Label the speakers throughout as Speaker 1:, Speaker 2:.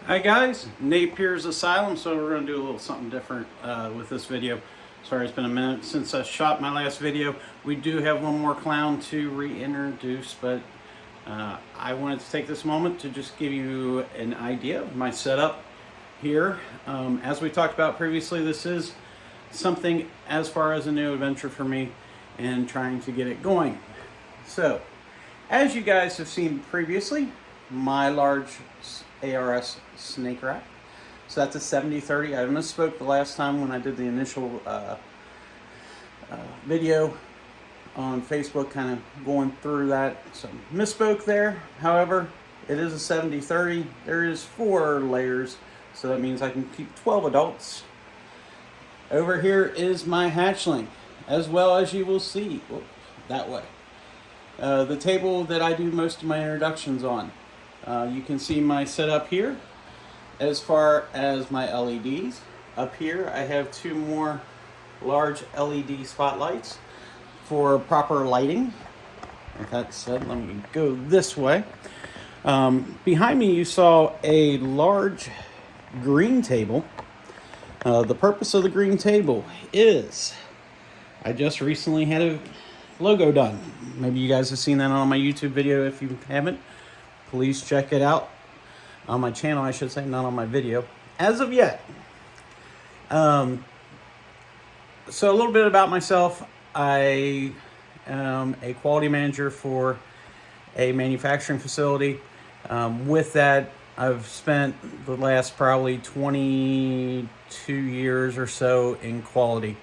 Speaker 1: Hi guys, Napier's Asylum. So we're going to do a little something different with this video. Sorry, it's been a minute since I shot my last video. We do have one more clown to reintroduce, but I wanted to take this moment to just give you an idea of my setup here. As we talked about previously, this is something as far as a new adventure for me and trying to get it going. So, as you guys have seen previously, my large ARS snake rack. So that's a 70-30. I misspoke the last time when I did the initial video on Facebook, kind of going through that. So misspoke there. However, it is a 70-30. There is 4 layers, so that means I can keep 12 adults. Over here is my hatchling, as well as you will see that way. The table that I do most of my introductions on. You can see my setup here as far as my LEDs. Up here I have 2 more large LED spotlights for proper lighting. With that said, let me go this way. Behind me you saw a large green table. The purpose of the green table is I just recently had a logo done. Maybe you guys have seen that on my YouTube video. If you haven't, please check it out on my channel, I should say, not on my video as of yet. So a little bit about myself. I am a quality manager for a manufacturing facility. With that, I've spent the last probably 22 years or so in quality.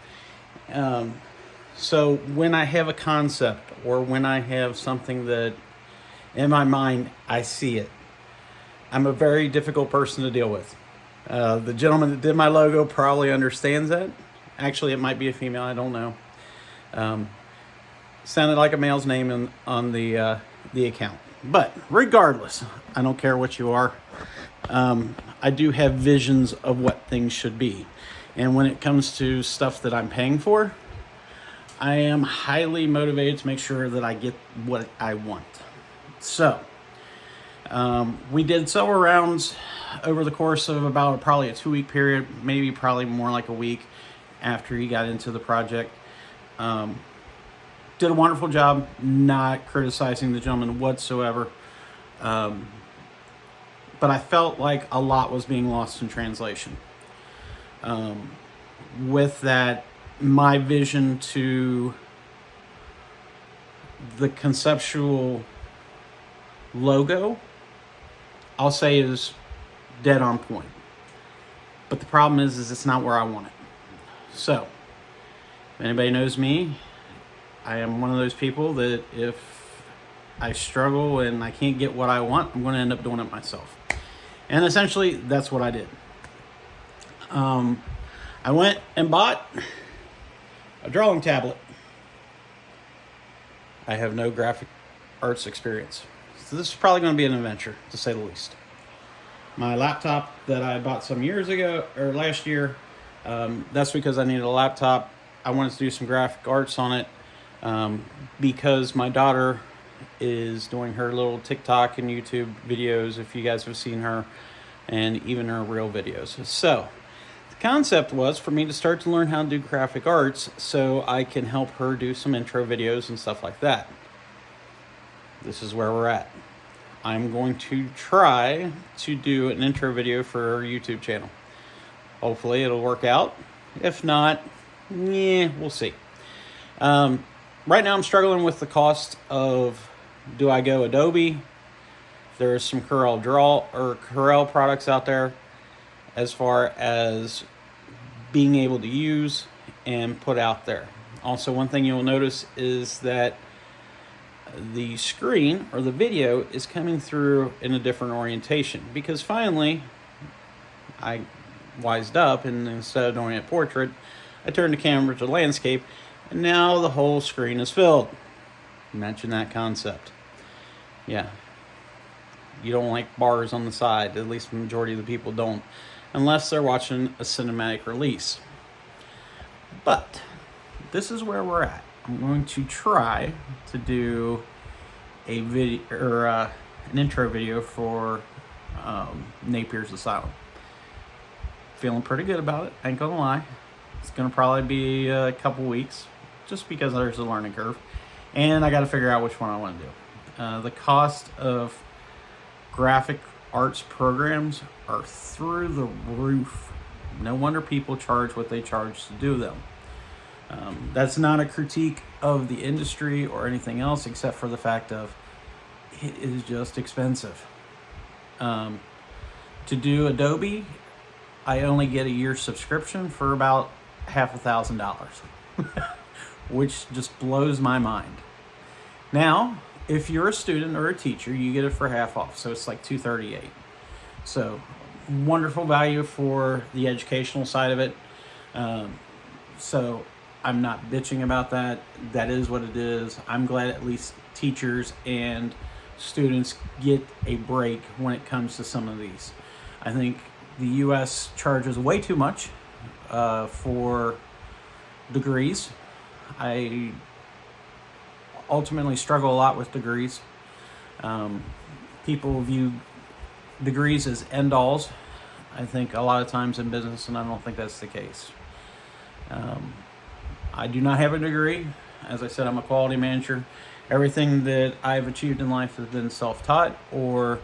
Speaker 1: So when I have a concept or when I have something that in my mind, I see it, I'm a very difficult person to deal with. The gentleman that did my logo probably understands that. Actually, it might be a female, I don't know. Sounded like a male's name on the account. But regardless, I don't care what you are. I do have visions of what things should be. And when it comes to stuff that I'm paying for, I am highly motivated to make sure that I get what I want. So, we did several rounds over the course of about probably a 2-week period, maybe probably more like a week after he got into the project. Did a wonderful job, not criticizing the gentleman whatsoever. But I felt like a lot was being lost in translation. With that, my vision to the conceptual logo, I'll say, is dead on point. But the problem is it's not where I want it. So, if anybody knows me, I am one of those people that if I struggle and I can't get what I want, I'm going to end up doing it myself. And essentially, that's what I did. I went and bought a drawing tablet. I have no graphic arts experience, so this is probably going to be an adventure, to say the least. My laptop that I bought some years ago, or last year, that's because I needed a laptop. I wanted to do some graphic arts on it because my daughter is doing her little TikTok and YouTube videos, if you guys have seen her, and even her real videos. So the concept was for me to start to learn how to do graphic arts so I can help her do some intro videos and stuff like that. This is where we're at. I'm going to try to do an intro video for her YouTube channel. Hopefully it'll work out. If not, we'll see. Right now I'm struggling with the cost of, do I go Adobe? There's some Corel products out there as far as being able to use and put out there. Also, one thing you'll notice is that the screen or the video is coming through in a different orientation, because finally I wised up, and instead of doing a portrait, I turned the camera to landscape, and now the whole screen is filled. Imagine that concept. Yeah. You don't like bars on the side, at least the majority of the people don't, unless they're watching a cinematic release. But this is where we're at. I'm going to try to do a video or an intro video for Napier's Asylum. Feeling pretty good about it, ain't gonna lie. It's gonna probably be a couple weeks, just because there's a learning curve. And I gotta figure out which one I wanna do. The cost of graphic arts programs are through the roof. No wonder people charge what they charge to do them. That's not a critique of the industry or anything else, except for the fact of it is just expensive. To do Adobe, I only get a year subscription for about $5,000, which just blows my mind. Now, if you're a student or a teacher, you get it for half off, so it's like $238. So, wonderful value for the educational side of it. So, I'm not bitching about that. That is what it is. I'm glad at least teachers and students get a break when it comes to some of these. I think the U.S. charges way too much for degrees. I ultimately struggle a lot with degrees. People view degrees as end-alls. I think a lot of times in business, and I don't think that's the case. I do not have a degree. As I said, I'm a quality manager. Everything that I've achieved in life has been self-taught or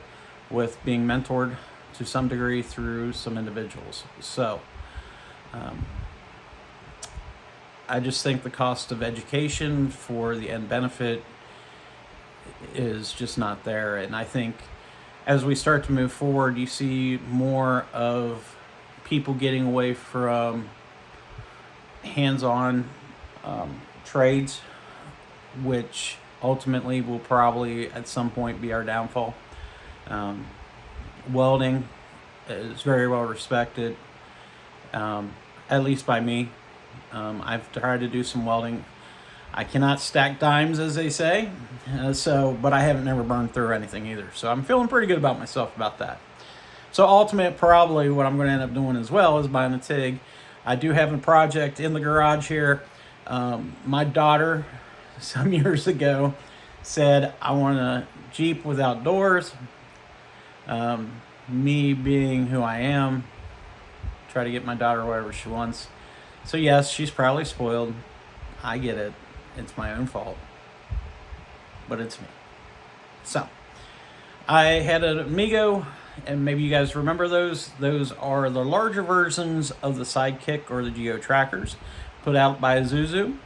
Speaker 1: with being mentored to some degree through some individuals. So I just think the cost of education for the end benefit is just not there. And I think as we start to move forward, you see more of people getting away from hands-on trades, which ultimately will probably at some point be our downfall. Welding is very well respected, at least by me. I've tried to do some welding. I cannot stack dimes, as they say, but I haven't never burned through anything either. So I'm feeling pretty good about myself about that. So ultimately, probably what I'm going to end up doing as well is buying a TIG. I do have a project in the garage here. My daughter, some years ago, said, I want a Jeep without doors. Me being who I am, try to get my daughter whatever she wants. So yes, she's probably spoiled. I get it. It's my own fault. But it's me. So, I had an Amigo, and maybe you guys remember those. Those are the larger versions of the Sidekick or the Geo Trackers, put out by Isuzu.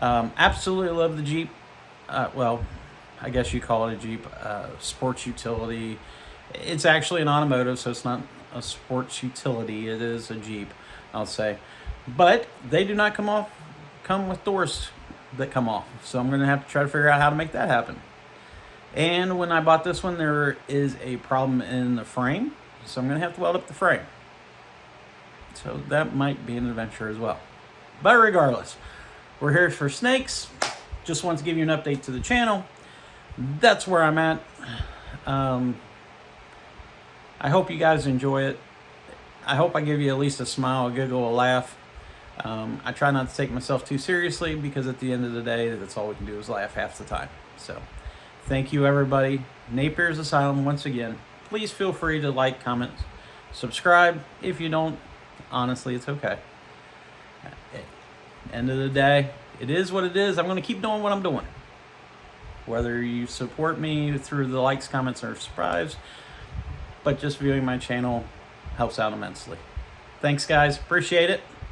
Speaker 1: Absolutely love the Jeep. Well, I guess you call it a Jeep. Sports utility. It's actually an automotive, so it's not a sports utility. It is a Jeep, I'll say. But they do not come with doors that come off. So I'm going to have to try to figure out how to make that happen. And when I bought this one, there is a problem in the frame. So I'm going to have to weld up the frame. So that might be an adventure as well. But regardless, we're here for snakes. Just want to give you an update to the channel. That's where I'm at. I hope you guys enjoy it. I hope I give you at least a smile, a giggle, a laugh. I try not to take myself too seriously because at the end of the day, that's all we can do is laugh half the time. So thank you, everybody. Napier's Asylum, once again. Please feel free to like, comment, subscribe. If you don't, honestly, it's okay. End of the day, it is what it is. I'm going to keep doing what I'm doing. Whether you support me through the likes, comments, or subscribes, but just viewing my channel helps out immensely. Thanks, guys. Appreciate it.